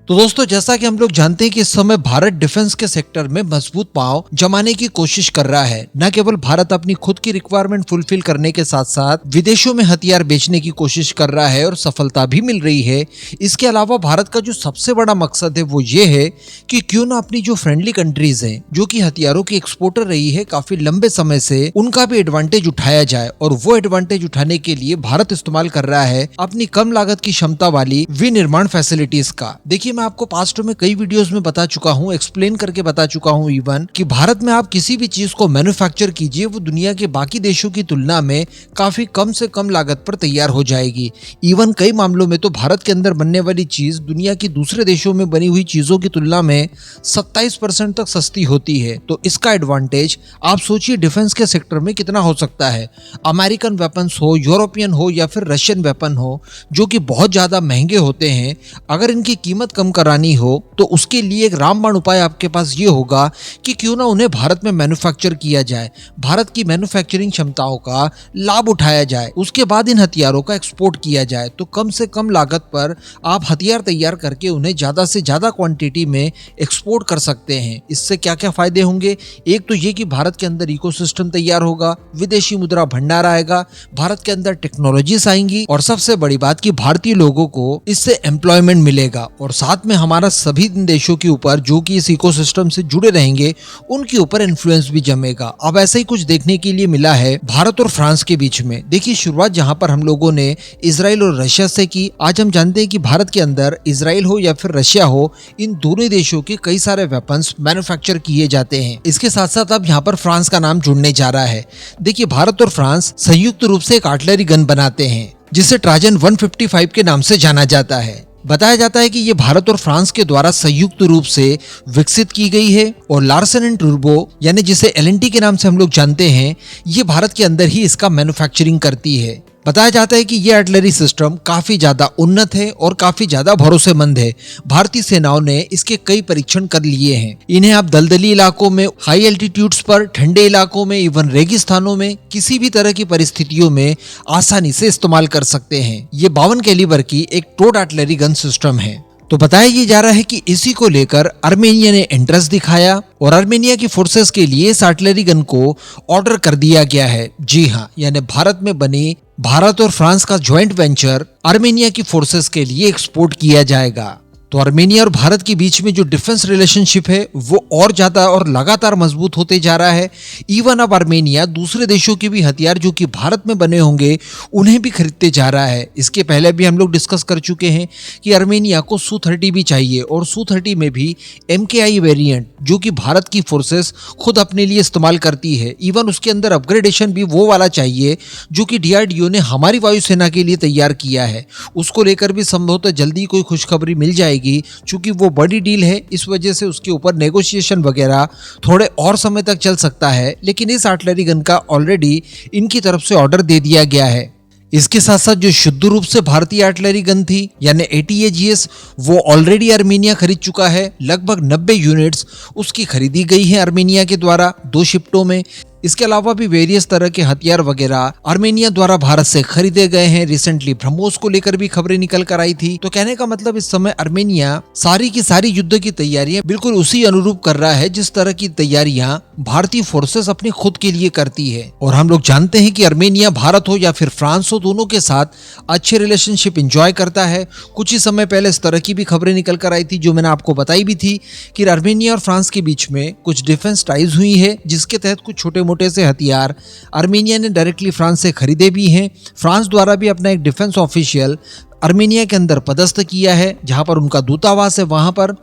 तो दोस्तों, जैसा कि हम लोग जानते हैं कि इस समय भारत डिफेंस के सेक्टर में मजबूत पांव जमाने की कोशिश कर रहा है। न केवल भारत अपनी खुद की रिक्वायरमेंट फुलफिल करने के साथ साथ विदेशों में हथियार बेचने की कोशिश कर रहा है और सफलता भी मिल रही है। इसके अलावा भारत का जो सबसे बड़ा मकसद है वो ये है कि क्यों ना अपनी जो फ्रेंडली कंट्रीज हैं, जो कि हथियारों की एक्सपोर्टर रही है काफी लंबे समय से, उनका भी एडवांटेज उठाया जाए। और वो एडवांटेज उठाने के लिए भारत इस्तेमाल कर रहा है अपनी कम लागत की क्षमता वाली विनिर्माण फैसिलिटीज का। देखिए, मैं आपको पास्ट में कई वीडियोस में बता चुका हूं, एक्सप्लेन करके बता चुका हूं इवन कि भारत में आप किसी भी चीज को मैन्युफैक्चर कीजिए, वो दुनिया के बाकी देशों की तुलना में काफी कम से कम लागत पर तैयार हो जाएगी। इवन कई मामलों में तो भारत के अंदर बनने वाली चीज दुनिया की दूसरे देशों में बनी हुई चीजों की तुलना में 27% तक सस्ती होती है। तो इसका एडवांटेज आप सोचिए डिफेंस के सेक्टर में कितना हो सकता है। अमेरिकन वेपन्स हो, यूरोपियन हो या फिर रशियन वेपन हो, जो कि बहुत ज्यादा महंगे होते हैं, अगर इनकी कीमत कम करानी हो तो उसके लिए एक रामबाण उपाय आपके पास ये होगा कि क्यों ना उन्हें भारत में मैन्युफैक्चर किया जाए, भारत की मैन्युफैक्चरिंग क्षमताओं का लाभ उठाया जाए, उसके बाद इन हथियारों का एक्सपोर्ट किया जाए। तो कम से कम लागत पर आप हथियार तैयार करके उन्हें ज्यादा से ज्यादा क्वांटिटी में एक्सपोर्ट कर सकते हैं। इससे क्या क्या फायदे होंगे? एक तो ये कि भारत के अंदर इकोसिस्टम तैयार होगा, विदेशी मुद्रा भंडार आएगा, भारत के अंदर टेक्नोलॉजीज आएंगी और सबसे बड़ी बात कि भारतीय लोगों को इससे एम्प्लॉयमेंट मिलेगा और साथ में हमारा सभी देशों के ऊपर जो कि इस इकोसिस्टम से जुड़े रहेंगे उनके ऊपर इन्फ्लुएंस भी जमेगा। अब ऐसा ही कुछ देखने के लिए मिला है भारत और फ्रांस के बीच में। देखिए, शुरुआत जहां पर हम लोगों ने इजराइल और रशिया से की, आज हम जानते हैं कि भारत के अंदर इजराइल हो या फिर रशिया हो, इन दोनों देशों के कई सारे वेपन्स मैन्युफैक्चर किए जाते हैं। इसके साथ साथ अब यहाँ पर फ्रांस का नाम जुड़ने जा रहा है। देखिए, भारत और फ्रांस संयुक्त रूप से एक आर्टिलरी गन बनाते हैं जिसे ट्राजन 155 के नाम से जाना जाता है। बताया जाता है कि ये भारत और फ्रांस के द्वारा संयुक्त रूप से विकसित की गई है और लार्सन एंड टूब्रो, यानी जिसे एलएनटी के नाम से हम लोग जानते हैं, ये भारत के अंदर ही इसका मैन्युफैक्चरिंग करती है। बताया जाता है कि ये आर्टिलरी सिस्टम काफी ज्यादा उन्नत है और काफी ज्यादा भरोसेमंद है। भारतीय सेनाओं ने इसके कई परीक्षण कर लिए हैं। इन्हें आप दलदली इलाकों में, हाई एल्टीट्यूड्स पर, ठंडे इलाकों में, इवन रेगिस्तानों में, किसी भी तरह की परिस्थितियों में आसानी से इस्तेमाल कर सकते हैं। ये 52 कैलिबर की एक टोड आर्टिलरी गन सिस्टम है। तो बताया ये जा रहा है कि इसी को लेकर आर्मेनिया ने इंटरेस्ट दिखाया और आर्मेनिया की फोर्सेस के लिए इस आर्टिलरी गन को ऑर्डर कर दिया गया है। जी हाँ, यानी भारत में बनी भारत और फ्रांस का ज्वाइंट वेंचर आर्मेनिया की फोर्सेस के लिए एक्सपोर्ट किया जाएगा। तो आर्मेनिया और भारत के बीच में जो डिफेंस रिलेशनशिप है वो और ज्यादा और लगातार मजबूत होते जा रहा है। इवन अब आर्मेनिया दूसरे देशों के भी हथियार जो कि भारत में बने होंगे उन्हें भी खरीदते जा रहा है। इसके पहले भी हम लोग डिस्कस कर चुके हैं कि आर्मेनिया को Su-30 भी चाहिए और Su-30 में भी MKI वेरिएंट जो कि भारत की फोर्सेस खुद अपने लिए इस्तेमाल करती है। इवन उसके अंदर अपग्रेडेशन भी वो वाला चाहिए जो कि DRDO ने हमारी वायुसेना के लिए तैयार किया है। उसको लेकर भी संभवतः जल्दी कोई खुशखबरी मिल जाएगी। चूंकि वो बड़ी डील है, इस वजह से उसके ऊपर नेगोशिएशन वगैरह थोड़े और समय तक चल सकता है। लेकिन इस आर्टिलरी गन का ऑलरेडी इनकी तरफ से ऑर्डर दे दिया गया है। इसके साथ साथ जो शुद्ध रूप से भारतीय आर्टिलरी गन थी यानी ATAGS, वो ऑलरेडी आर्मेनिया खरीद चुका है। लगभग 90 यूनिट्स उसकी खरीदी गई है आर्मेनिया के द्वारा 2 शिफ्टों में। इसके अलावा भी वेरियस तरह के हथियार वगैरह आर्मेनिया द्वारा भारत से खरीदे गए हैं। रिसेंटली ब्रह्मोस को लेकर भी खबरें निकल कर आई थी। तो कहने का मतलब इस समय आर्मेनिया सारी की सारी युद्ध की तैयारियां बिल्कुल उसी अनुरूप कर रहा है जिस तरह की तैयारियां भारतीय फोर्सेस अपने खुद के लिए करती है। और हम लोग जानते हैं कि आर्मेनिया भारत हो या फिर फ्रांस हो, दोनों के साथ अच्छे रिलेशनशिप एंजॉय करता है। कुछ ही समय पहले इस तरह की भी खबरें निकल कर आई थी जो मैंने आपको बताई भी थी कि आर्मेनिया और फ्रांस के बीच में कुछ डिफेंस टाइज हुई है, जिसके तहत कुछ छोटे मोटे से हथियार आर्मेनिया ने डायरेक्टली फ्रांस से खरीदे भी हैं। फ्रांस द्वारा भी अपना एक डिफेंस ऑफिशियल आर्मेनिया के अंदर पदस्थ किया है जहां पर उनका दूतावास है वहां पर,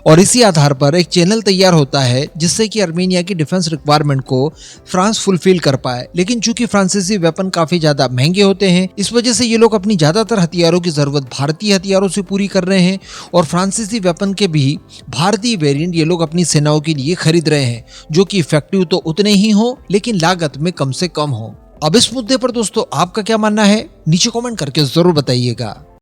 और इसी आधार पर एक चैनल तैयार होता है जिससे कि आर्मेनिया की डिफेंस रिक्वायरमेंट को फ्रांस फुलफिल कर पाए। लेकिन चूंकि फ्रांसीसी वेपन काफी ज्यादा महंगे होते हैं, इस वजह से ये लोग अपनी ज्यादातर हथियारों की जरूरत भारतीय हथियारों से पूरी कर रहे हैं और फ्रांसीसी वेपन के भी भारतीय वेरिएंट ये लोग अपनी सेनाओं के लिए खरीद रहे हैं, जो कि इफेक्टिव तो उतने ही हो लेकिन लागत में कम से कम हो। अब इस मुद्दे पर दोस्तों आपका क्या मानना है, नीचे कमेंट करके जरूर बताइएगा।